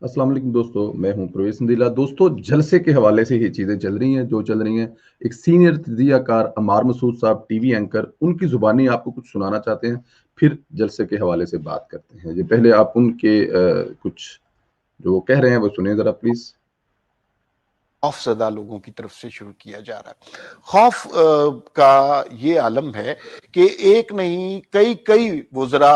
अस्सलाम वालेकुम दोस्तों, मैं हूं प्रवेश इंदिला। दोस्तों, जलसे के हवाले से ये चीज़ें चल रही हैं जो चल रही हैं। एक सीनियर तजज़ियाकार अमार मसूद साहब, टीवी एंकर, उनकी ज़ुबानी आपको कुछ सुनाना चाहते हैं, फिर जलसे के हवाले से बात करते हैं। जी, पहले आप उनके कुछ जो वो कह रहे हैं वो सुनिए ज़रा प्लीज़। खौफजदा लोगों की तरफ से शुरू किया जा रहा है। खौफ का ये आलम है कि एक नहीं कई कई वुज़रा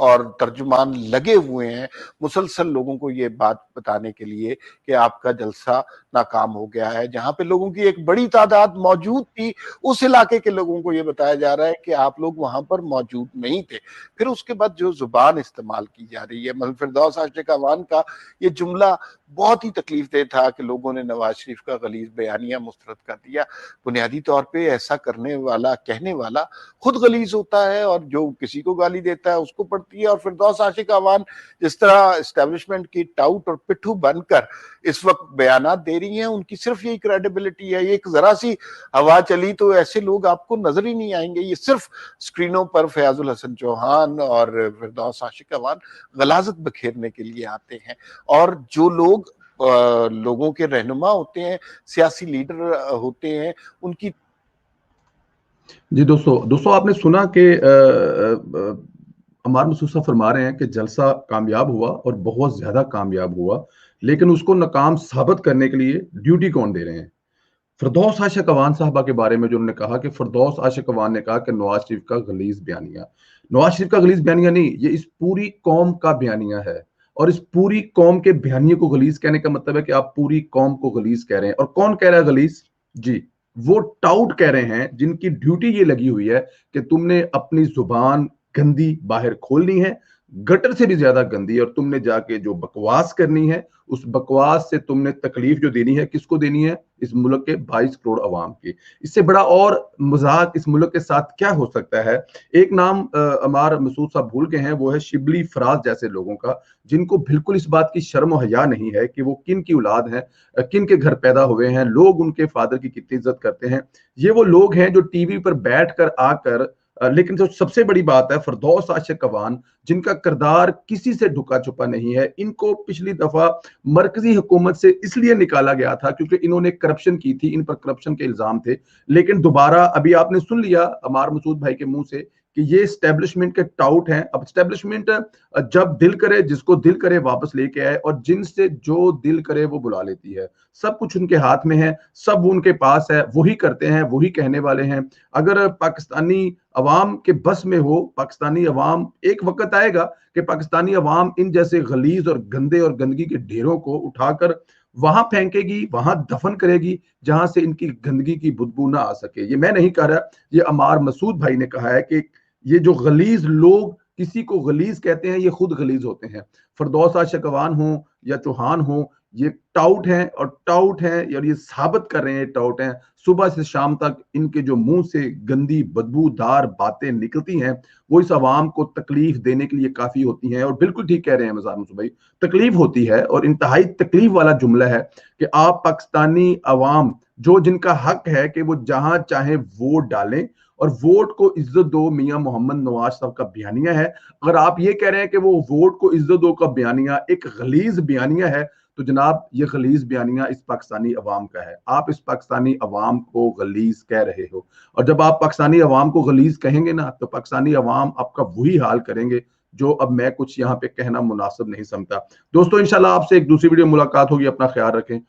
और तर्जुमान लगे हुए हैं मुसलसल लोगों को ये बात बताने के लिए कि आपका जलसा नाकाम हो गया है। जहां पे लोगों की एक बड़ी तादाद मौजूद थी, उस इलाके के लोगों को ये बताया जा रहा है कि आप लोग वहां पर मौजूद नहीं थे। फिर उसके बाद जो जुबान इस्तेमाल की जा रही है, मौलाना फिरदौस आशिक अवान का ये जुमला बहुत ही तकलीफ दे था कि लोगों ने नवाज शरीफ का गलीज बयानिया मुस्तरद कर दिया। बुनियादी तौर पे ऐसा करने वाला, कहने वाला खुद गलीज होता है और जो किसी को गाली देता है उसको पड़ती है। और फिरदौस आशिक अवान जिस तरह एस्टेब्लिशमेंट की टाउट और पिट्ठू बनकर इस वक्त बयानात दे रही हैं, उनकी सिर्फ यही क्रेडिबिलिटी है। एक जरा सी हवा चली तो ऐसे लोग आपको नजर ही नहीं आएंगे। ये सिर्फ स्क्रीनों पर फयाजुल हसन चौहान और फिरदौस आशिक अवान गलाजत बखेरने के लिए आते हैं। और जो लोग लोगों के रहनुमा होते हैं, सियासी लीडर होते हैं, उनकी जी दोस्तों आपने सुना कि अमार मसूद साहब फरमा रहे हैं कि जलसा कामयाब हुआ और बहुत ज्यादा कामयाब हुआ, लेकिन उसको नाकाम साबित करने के लिए ड्यूटी कौन दे रहे हैं? फिरदौस आशिक अवान साहबा के बारे में जो उन्होंने कहा कि फिरदौस आशिक अवान ने कहा कि नवाज शरीफ का गलीज बयानिया, नवाज शरीफ का गलीज बयानिया नहीं, ये इस पूरी कौम का बयानिया है। और इस पूरी कौम के बयानिए को गलीज कहने का मतलब है कि आप पूरी कौम को गलीज कह रहे हैं। और कौन कह रहा है गलीज? जी, वो टाउट कह रहे हैं जिनकी ड्यूटी ये लगी हुई है कि तुमने अपनी जुबान गंदी बाहर खोलनी है, गटर से भी ज्यादा गंदी, और तुमने जाके जो बकवास करनी है, उस बकवास से तुमने तकलीफ जो देनी है, किसको देनी है? इस मुल्क के 22 करोड़ अवाम की। इससे बड़ा और मजाक इस मुल्क के साथ क्या हो सकता है? एक नाम अमार मसूद साहब भूल गए हैं, वो है शिबली फराज जैसे लोगों का, जिनको बिल्कुल इस बात की शर्म और हया नहीं है कि वो किन की औलाद है, किन के घर पैदा हुए हैं, लोग उनके फादर की कितनी इज्जत करते हैं। ये वो लोग हैं जो टीवी पर बैठ कर आकर लेकिन जो सबसे बड़ी बात है, फिरदौस आशिक अवान, जिनका किरदार किसी से ढुका छुपा नहीं है, इनको पिछली दफा मरकजी हुकूमत से इसलिए निकाला गया था क्योंकि इन्होंने करप्शन की थी, इन पर करप्शन के इल्जाम थे। लेकिन दोबारा अभी आपने सुन लिया अमार मसूद भाई के मुंह से कि ये स्टैब्लिशमेंट के टाउट हैं। अब स्टैब्लिशमेंट जब दिल करे, जिसको दिल करे वापस लेके आए, और जिनसे जो दिल करे वो बुला लेती है। सब कुछ उनके हाथ में है, सब उनके पास है, वही करते हैं, वही कहने वाले हैं। अगर पाकिस्तानी अवाम के बस में हो, पाकिस्तानी अवाम, एक वक्त आएगा कि पाकिस्तानी अवाम इन जैसे गलीज और गंदे और गंदगी के ढेरों को उठाकर वहां फेंकेगी, वहां दफन करेगी जहां से इनकी गंदगी की बदबू ना आ सके। ये मैं नहीं कह रहा, ये अमार मसूद भाई ने कहा है कि ये जो गलीज लोग किसी को गलीज कहते हैं, ये खुद गलीज होते हैं। फिरदौस आशिक अवान हो या चौहान हो, ये टाउट हैं, और टाउट हैं और ये साबित कर रहे हैं टाउट हैं। सुबह से शाम तक इनके जो मुंह से गंदी बदबूदार बातें निकलती हैं, वो इस अवाम को तकलीफ देने के लिए काफी होती हैं। और बिल्कुल ठीक कह रहे हैं मज़ार मुझे भाई, तकलीफ होती है, और इंतहाई तकलीफ वाला जुमला है कि आप पाकिस्तानी अवाम, जो जिनका हक है कि वो जहां चाहे वोट डालें और वोट को इज्जत दो, मियां मोहम्मद नवाज साहब का बयानिया है। अगर आप ये कह रहे हैं कि वो वोट को इज्जत दो का बयानिया एक गलीज बयानिया है, तो जनाब ये गलीज बयानिया इस पाकिस्तानी अवाम का है। आप इस पाकिस्तानी अवाम को गलीज कह रहे हो, और जब आप पाकिस्तानी अवाम को गलीज कहेंगे ना, तो पाकिस्तानी अवाम आपका वही हाल करेंगे जो अब मैं कुछ यहाँ पे कहना मुनासिब नहीं समझता। दोस्तों, इंशाल्लाह आपसे एक दूसरी वीडियो मुलाकात होगी। अपना ख्याल रखें।